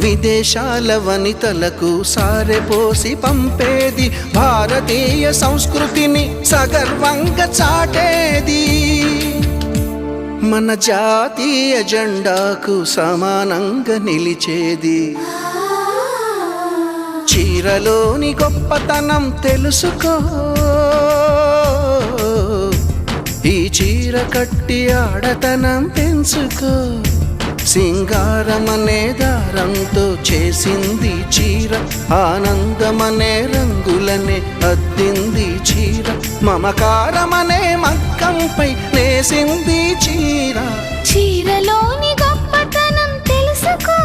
విదేశాల వనితలకు సారెపోసి పంపేది, భారతీయ సంస్కృతిని సగర్వంగా చాటేది, మన జాతీయ జెండాకు సమానంగా నిలిచేది. చీరలోని గొప్పతనం తెలుసుకో, ఈ చీర కట్టి ఆడతనం పెంచుకో. సింగారమనే దారంతో చేసింది చీర, ఆనందమనే రంగులనే అద్దింది చీర, మమకారమనే మగ్గంపై నేసింది చీర. చీరలోని గొప్పతనం తెలుసుకో,